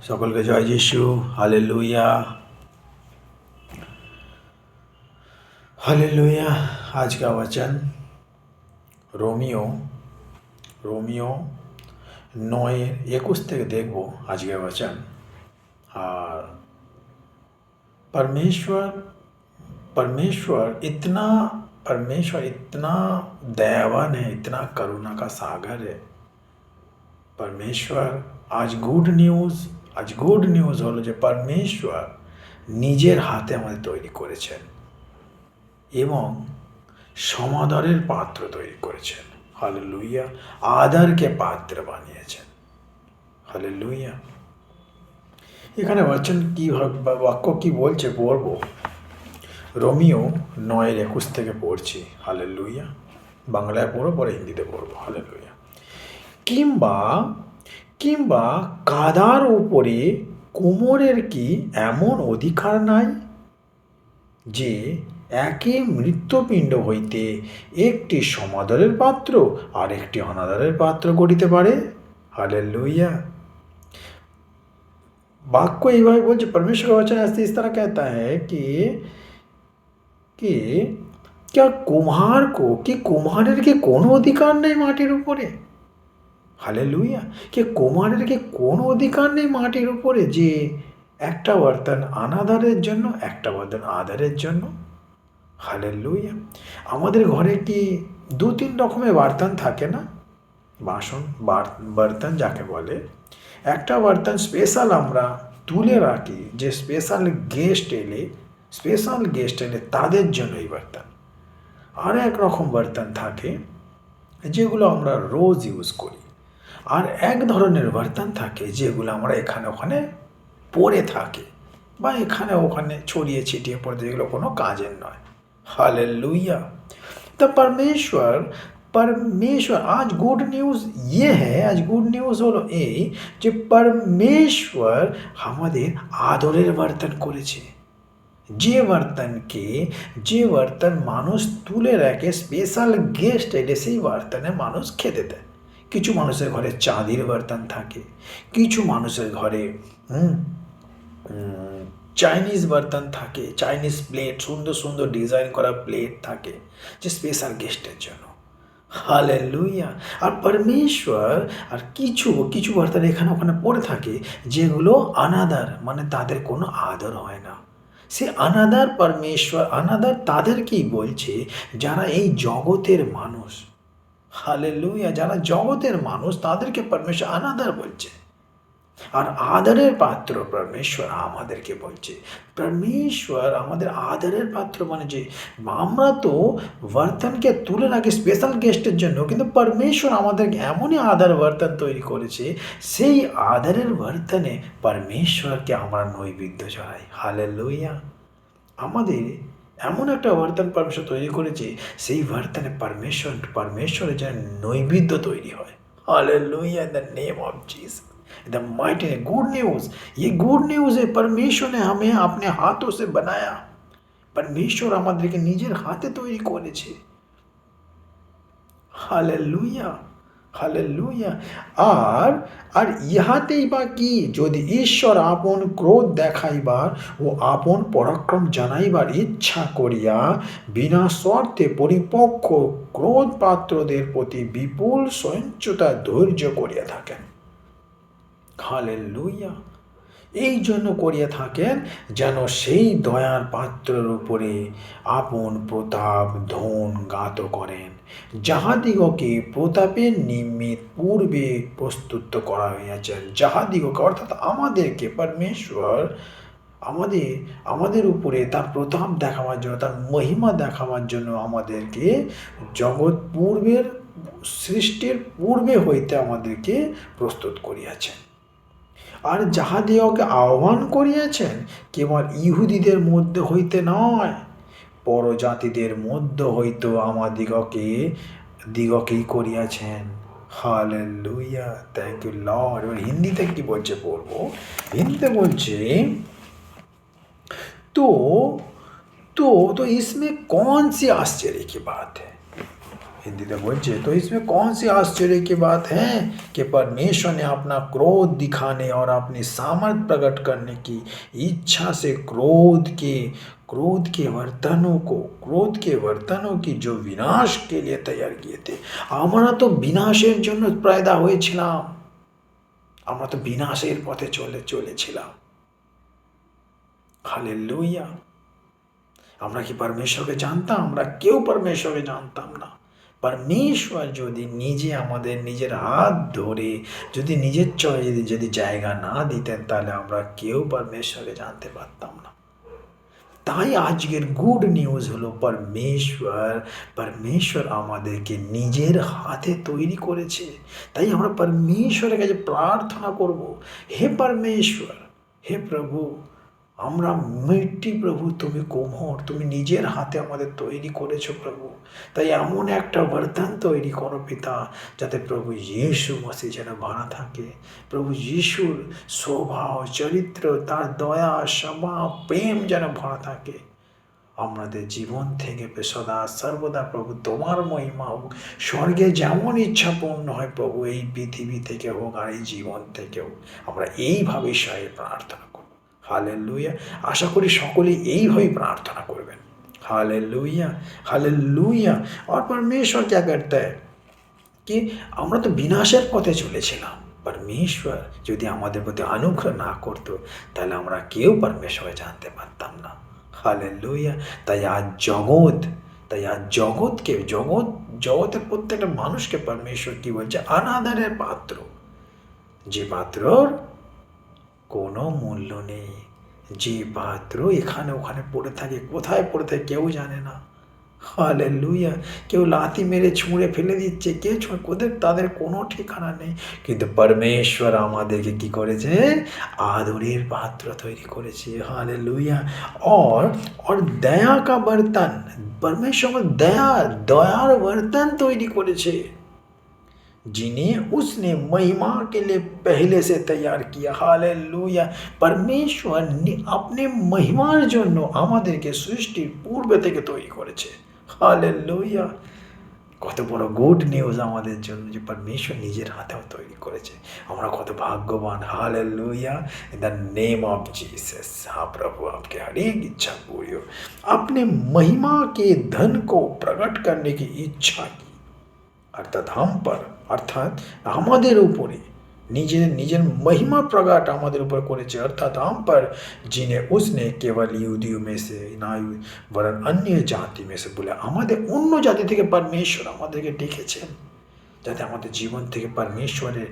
সকলকে জয় যিশু। Hallelujah, hallelujah. आज का वचन रोमियो 9:21 থেকে দেখব আজকের वचन। আর परमेश्वर परमेश्वर इतना परमेश्वर इतना दयावान है, इतना करुणा का सागर है। परमेश्वर आज গুড নিউজ হলো যে परमेश्वर নিজের হাতে আমাদের তৈরি করেছেন এবং সমাদরের পাত্র তৈরি করেছেন। হালেলুয়া। আদরকে পাত্র বানিয়েছেন। হালেলুয়া। এখানে বচন কি বাক্য কি বলছে পড়বো। রোমিও 9:21 থেকে পড়ছি। হালেলুয়া। বাংলায় পড়ো, পরে হিন্দিতে পড়বো। হালেলুয়া। কিংবা কাদার উপরে কোমরের কি এমন অধিকার নাই যে একই মৃত্যুপিণ্ড হইতে একটি সমাদরের পাত্র আর একটি অনাদরের পাত্র গড়িতে পারে। हालेलुया। वाक्य এইভাবে বলছে, परमेश्वर का वचन ऐसे इस तरह कहता है कि क्या কুম্হারের কি কোনো অধিকার নেই মাটির উপরে। हालेलुया। कि কুম্হারের কি কোনো অধিকার নেই মাটির উপরে যে একটা বর্তন অনাদরের জন্য একটা বর্তন আদরের জন্য। হালেলুয়া। আমাদের ঘরে কি 2-3 রকমের বার্তন থাকে না? বাসন বার্তন যাকে বলে। একটা বার্তন স্পেশাল আমরা তুলে রাখি, যে স্পেশাল গেস্ট এলে তাদের জন্য এই বার্তন। আর এক রকম বার্তন থাকে যেগুলো আমরা রোজ ইউজ করি। আর এক ধরনের বার্তন থাকে যেগুলো আমরা এখানে ওখানে পড়ে থাকে বা এখানে ওখানে ছড়িয়ে ছিটিয়ে পড়ে, যেগুলো কোনো কাজের নয়। हालेलुया। तो परमेश्वर आज गुड न्यूज़ ये है, आज गुड न्यूज़ হলো এই যে परमेश्वर আমাদের আদরের বর্তন করেছে। যে বর্তন মানুষ তুলে রাখে, স্পেশাল গেস্ট এলে সেই বর্তনে মানুষ খেতে দেয়। কিছু মানুষের ঘরে চাঁদির বর্তন থাকে, কিছু মানুষের ঘরে চাইনিজ বর্তন থাকে, চাইনিজ প্লেট, সুন্দর সুন্দর ডিজাইন করা প্লেট থাকে যে স্পেশাল গেস্টের জন্য। হালেলুয়া। আর परमेश्वर আর কিছু বর্তন এখানে ওখানে পড়ে থাকে যেগুলো অনাদার, মানে তাদের কোনো আদর হয় না। সে অনাদার परमेश्वर অনাদার তাদেরকেই বলছে যারা এই জগতের মানুষ। হালেলুয়া। যারা জগতের মানুষ তাদেরকে परमेश्वर অনাদার বলছে। আর আদরের পাত্র परमेश्वर আমাদেরকে বলছে। परमेश्वर আমাদের আদরের পাত্র, মানে যে আমরা তো বর্তনকে তুলে রাখি স্পেশাল গেস্টের জন্য, কিন্তু परमेश्वर আমাদেরকে এমনই আদর বর্তন তৈরি করেছে, সেই আদরের বর্তনে परमेश्वरকে আমরা নৈবেদ্য চড়াই। হালেলুয়া। আমাদের এমন একটা বর্তন परमेश्वर তৈরি করেছে, সেই বর্তনে परमेश्वরের যেন নৈবেদ্য তৈরি হয়। Hallelujah. In the name of Jesus, the mighty good news. ये गुड न्यूज़ है, परमेश्वर ने हमें अपने हाथों से बनाया। परमेश्वर আমাদেরকে নিজের হাতে তৈরি করেছে। हालेलुया। हालेलुया। আর ইহাতেই বা কি, যদি ঈশ্বর আপন ক্রোধ দেখাইবার ও আপন পরাক্রম জানাইবার ইচ্ছা করিয়া বিনা স্বার্থে পরিপক্ষ ক্রোধ পাত্রদের প্রতি বিপুল সহিষ্ণুতা ধৈর্য করিয়া থাকেন। হালেলুয়া। এই জন্য করিয়া থাকেন যেন সেই দয়ার পাত্রের উপরে আপন প্রতাপ ধন গাত করেন, যাহাদিগকে প্রতাপের নিমিত্ত পূর্বে প্রস্তুত করা হইয়াছেন। যাহাদিগকে অর্থাৎ আমাদেরকে परमेश्वर আমাদের উপরে তার প্রতাপ দেখাবার জন্য, তার মহিমা দেখাবার জন্য আমাদেরকে জগৎ পূর্বের সৃষ্টির পূর্বে হইতে আমাদেরকে প্রস্তুত করিয়াছেন। আর যাহাদিগকে আহ্বান করিয়াছেন কেবল ইহুদিদের মধ্যে হইতে নয়, পরজাতিদের মধ্য হইতে দিগকেই করিয়াছেন। हालेलुया। Thank you Lord. এবার হিন্দিতে কি বলছে পড়বো। হিন্দিতে বলছে तो इसमें कौन सी आश्चर्य की बात है। हिंदी में बोलचे तो इसमें कौन सी आश्चर्य की बात है कि परमेश्वर ने अपना क्रोध दिखाने और अपनी सामर्थ प्रकट करने की इच्छा से क्रोध के वर्तनों की जो विनाश के लिए तैयार किए थे। আমরা তো বিনাশের জন্য পয়দা হয়েছিলাম, আমরা তো বিনাশের পথে চলেছিলাম। হালেলুয়া। আমরা কি परमेश्वरকে জানতাম? আমরা কেউ परमेश्वरকে জানতাম না। परमेश्वर যদি নিজে আমাদের নিজের হাত ধরে যদি নিজের চয়ে যদি জায়গা না দিতেন তাহলে আমরা কেউ परमेश्वरকে জানতে পারতাম না। তাই আজকের গুড নিউজ হলো परमेश्वर আমাদেরকে নিজের হাতে তৈরি করেছে। তাই আমরা परमेश्वরের কাছে প্রার্থনা করব, হে परमेश्वर, হে প্রভু, আমরা মিট্টি প্রভু, তুমি কোমর, তুমি নিজের হাতে আমাদের তৈরি করেছো প্রভু। তাই এমন একটা বর্তন তৈরি করো পিতা, যাতে প্রভু যিশু মসিহ যেন ভরা থাকে। প্রভু যিশুর স্বভাব, চরিত্র, তার দয়া, ক্ষমা, প্রেম যেন ভরা থাকে আমাদের জীবন থেকে সদা সর্বদা। প্রভু তোমার মহিমা হোক, স্বর্গে যেমন ইচ্ছা পূর্ণ হয় প্রভু, এই পৃথিবী থেকে হোক আর এই জীবন থেকেও আমরা এইভাবে ঈশ্বরের প্রার্থনা করব। हालेलुया। आशा करी सकले এইভাবেই प्रार्थना करबेन। Hallelujah, hallelujah. और परमेश्वर क्या करता है कि আমরা তো বিনাশের পথে চলেছিলাম। परमेश्वर যদি আমাদের প্রতি অনুগ্রহ না করতো তাহলে আমরা কেউ परमेश्वर জানতে পারতাম না। हालेलुया। তাই আজ জগতের প্রত্যেকটা মানুষকে परमेश्वर কি বলছে? অনাদরের পাত্র। যে পাত্রর কোনো মূল্য নেই, যে পাত্র এখানে ওখানে পড়ে থাকে, কোথায় পড়ে থাকে কেউ জানে না। হালেলুয়া। কেউ লাথি মেরে ছুঁড়ে ফেলে দিচ্ছে, কে তাদের কোনো ঠিকানা নেই। কিন্তু परमेश्वर আমাদেরকে কি করেছে? আদরের পাত্র তৈরি করেছে। हालेलुया। और दया का बर्तन, परमेश्वर दयार बर्तन তৈরি করেছে, जिन्हें उसने महिमा के लिए पहले से तैयार किया। हालेलुया। परमेश्वर ने अपने महिमार জন্য আমাদেরকে সৃষ্টির পূর্বে থেকে তৈরি করেছে। हालेलुया। কত বড় গুড নিউজ আমাদের জন্য যে परमेश्वर নিজের হাতেও তৈরি করেছে। আমরা কত ভাগ্যবান। Hallelujah. In the name of Jesus. हाँ प्रभु, आपके हर एक इच्छा पूरी हो। अपने महिमा के धन को प्रकट करने की इच्छा की, अर्थात আমাদের উপরে নিজের महिमा प्रकट আমাদের উপর করেছে, अर्थात हम पर, जिन्हें उसने केवल यहूदियों में से ना वरन अन्य जाति में से बोले। আমাদের অন্য জাতি থেকে परमेश्वर আমাদেরকে ডেকেছেন, যাতে আমাদের জীবন থেকে परमेश्वরের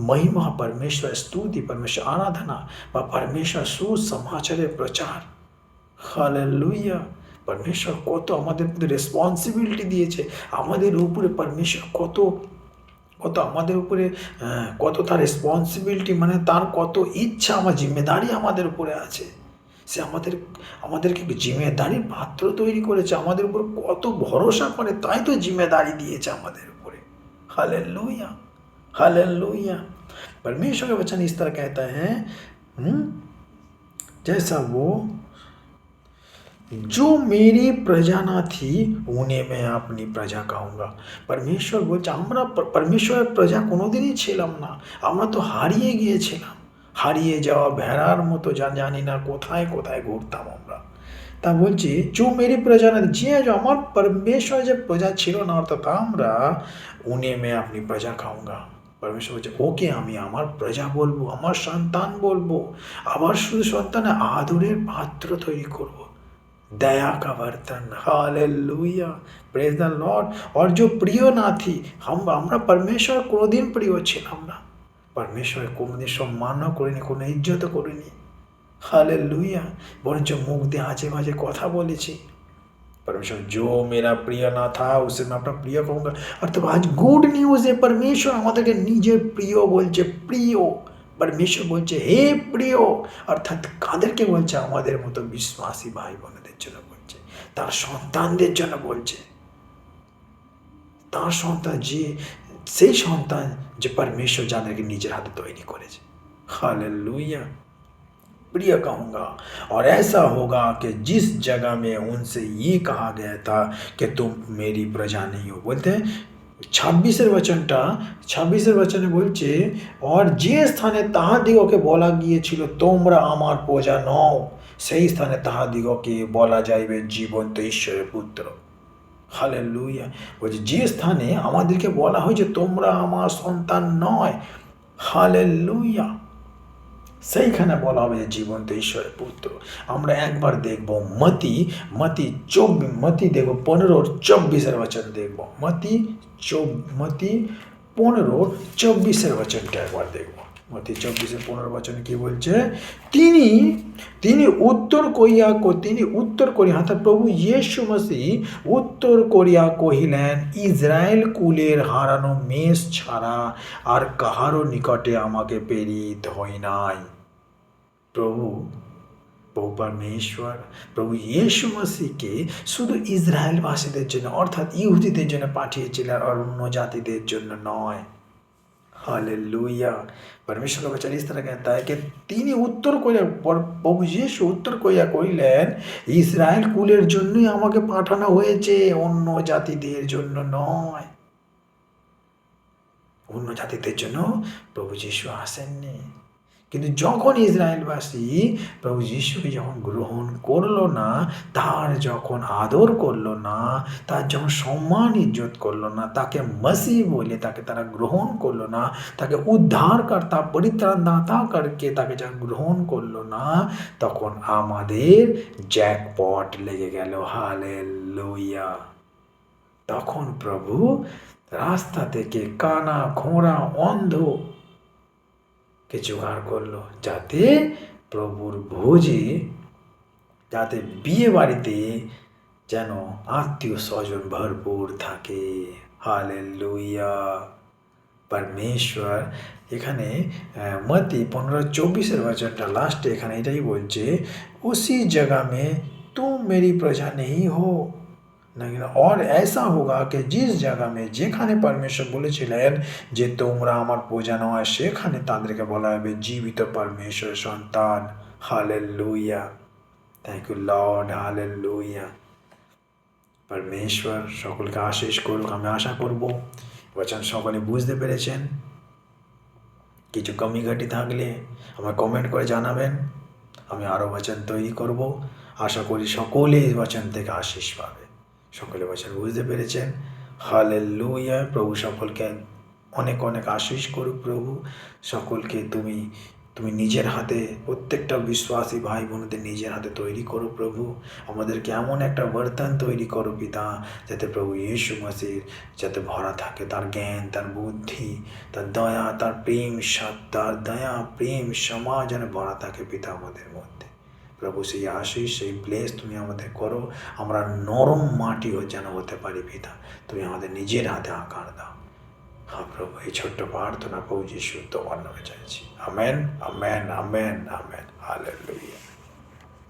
महिमा, परमेश्वर स्तुति, परमेश्वर आराधना বা परमेश्वर সুসমাচারের প্রচার। हालेलुया। परमेश्वर কত আমাদের মধ্যে রেসপন্সিবিলিটি দিয়েছে, আমাদের উপরে परमेश्वर কত আমাদের উপরে কত তার রেসপন্সিবিলিটি, মানে তার কত ইচ্ছা, আমার জিম্মেদারি আমাদের উপরে আছে। সে আমাদেরকে জিম্মেদারির পাত্র তৈরি করেছে, আমাদের উপর কত ভরসা করে, তাই তো জিম্মেদারি দিয়েছে আমাদের উপরে। Hallelujah, hallelujah. परमेश्वर का वचन इस तरह कहता है, जैसा वो जो मेरी प्रजा ना थी उन्हें मैं अपनी प्रजा कहूँगा। परमेश्वर বলছে আমরা परमेश्वরের প্রজা কোনোদিনই ছিলাম না, আমরা তো হারিয়ে গিয়েছিলাম, হারিয়ে যাওয়া ভেড়ার মতো, জানি না কোথায় কোথায় ঘুরতাম আমরা। তা বলছি जो मेरी प्रजा ना, যে আমার परमेश्वर যে প্রজা ছিল না, অর্থাৎ আমরা, उन्हें मैं अपनी प्रजा कहूँगा। परमेश्वर বলছে ওকে আমি আমার প্রজা বলবো, আমার সন্তান বলবো, আবার শুধু সন্তানে আদরের পাত্র তৈরি করব, दया का बर्तन। हालेलुया। Praise the Lord. और जो प्रिय ना थी, আমরা परमेश्वर কোনোদিন প্রিয় ছিলাম না, परमेश्वर কোনোদিন সম্মানও করিনি, কোনো ইজ্জতও করিনি। हालेलुया। বরঞ্চ মুখ দিয়ে আজে বাজে কথা বলেছি। परमेश्वर जो मेरा प्रिय ना था उसे मैं अपना प्रिय कहूँगा। অর্থাৎ আজ গুড নিউজ এ परमेश्वर আমাদেরকে নিজের প্রিয় বলছে, প্রিয়। परमेश्वर বলছে হে প্রিয়, অর্থাৎ কাদেরকে বলছে? আমাদের মতো বিশ্বাসী ভাই বোনদের জন্য বলছে, তার সন্তানদের জন্য বলছে, তার সন্তান, যে সেই সন্তান যে परमेश्वर যাদেরকে নিজের হাতে তৈরি করেছে। हालेलुया। प्रिय कहूँगा। और ऐसा होगा कि जिस जगह में उनसे ये कहा गया था कि तुम मेरी प्रजा नहीं हो, बोलते हैं 26 বচনটা 26 বচনে বলছে, और যে স্থানে তাহাদিগকে বলা গিয়েছিল তোমরা আমার প্রজা নও, সেই স্থানে তাহাদিগকে বলা যাইবে জীবন্ত ঈশ্বরের পুত্র। হালেলুয়া। বলছে যে স্থানে আমাদেরকে বলা হয় যে তোমরা আমার সন্তান নয়, হালেলুয়া, সেইখানে বলা হবে যে জীবন্ত ঈশ্বরের পুত্র। আমরা একবার দেখব মতি দেখব 15-24 বচন দেখব। মতি 15-24 বচনটা একবার দেখব। মতি 24-15 বচনে কি বলছে? তিনি উত্তর করিয়া অর্থাৎ প্রভু ইয়েশু মসিহ উত্তর করিয়া কহিলেন, ইসরায়েল কুলের হারানো মেষ ছাড়া আর কাহারও নিকটে আমাকে প্রেরিত হই নাই। প্রভু परमेश्वर প্রভু ইয়েশু মসিহকে শুধু ইসরায়েলবাসীদের জন্য অর্থাৎ ইহুদিদের জন্য পাঠিয়েছিলেন, আর অন্য জাতিদের জন্য নয়। हालेलुया। परमेश्वर का वचन इस तरह कहता है कि তিনি উত্তর করিয়া প্রভু যিশু উত্তর করিয়া কইলেন, ইসরায়েল কুলের জন্যই আমাকে পাঠানো হয়েছে, অন্য জাতিদের জন্য নয়। অন্য জাতিদের জন্য প্রভু যিশু আসেননি। কিন্তু যখন ইসরায়েলবাসী প্রভু যিশুকে যখন গ্রহণ করলো না, তার যখন আদর করলো না, তার যখন সম্মান ইজ্জত করলো না, তাকে মসিহ বলে তাকে তারা গ্রহণ করলো না, তাকে উদ্ধারকর্তা পরিত্রাণদাতা করকে তাকে যখন গ্রহণ করলো না, তখন আমাদের জ্যাকপট লেগে গেল। হালেলুয়া। তখন প্রভু রাস্তা থেকে কানা খোঁড়া অন্ধ কে জোগাড় করলো, যাতে প্রভুর ভোজে, যাতে বিয়ে বাড়িতে যেন আত্মীয় স্বজন ভরপুর থাকে। হালেলুয়া। परमेश्वर এখানে मत्ती 15-24 वचनটা लास्टे এখানে এটাই বলছে, उसी जगह में तुम मेरी प्रजा नहीं हो, लेकिन और ऐसा होगा कि जिस जगह में যেখানে परमेश्वर বলেছিলেন যে তোমরা আমার প্রজা নয়, সেখানে তাদেরকে বলা হবে জীবিত परमेश्वर সন্তান। Hallelujah. Thank you Lord. Hallelujah. परमेश्वर সকলকে আশীষ করুক। আমি আশা করব বচন সকলে বুঝতে পেরেছেন। কিছু কমি ঘাটি থাকলে আমায় কমেন্ট করে জানাবেন, আমি আরও বচন তৈরি করব। আশা করি সকলে এই বচন থেকে আশীষ পাবে। সকলে বচন বুঝতে পেরেছেন। হালেলুয়া। প্রভু সকলকে অনেক অনেক আশীষ করুক। প্রভু সকলকে তুমি নিজের হাতে প্রত্যেকটা বিশ্বাসী ভাই বোনদের নিজের হাতে তৈরি করো। প্রভু আমাদেরকে এমন একটা বর্তন তৈরি করো পিতা, যাতে প্রভু ইয়েশু মসিহ যাতে ভরা থাকে, তার জ্ঞান, তার বুদ্ধি, তার দয়া, তার প্রেম, তার দয়া প্রেম সমাজ যেন ভরা থাকে পিতা আমাদের মধ্যে। প্রভু সেই আশীষ, সেই ব্লেস তুমি আমাদের করো। আমরা নরম মাটিও যেন হতে পারি পিতা, তুমি আমাদের নিজের হাতে আকার দাও। हाँ प्रभु, ये छोट्ट प्रार्थना प्रभु यीशु তোমার নামে চাইছি। Amen, amen, amen, amen. Hallelujah.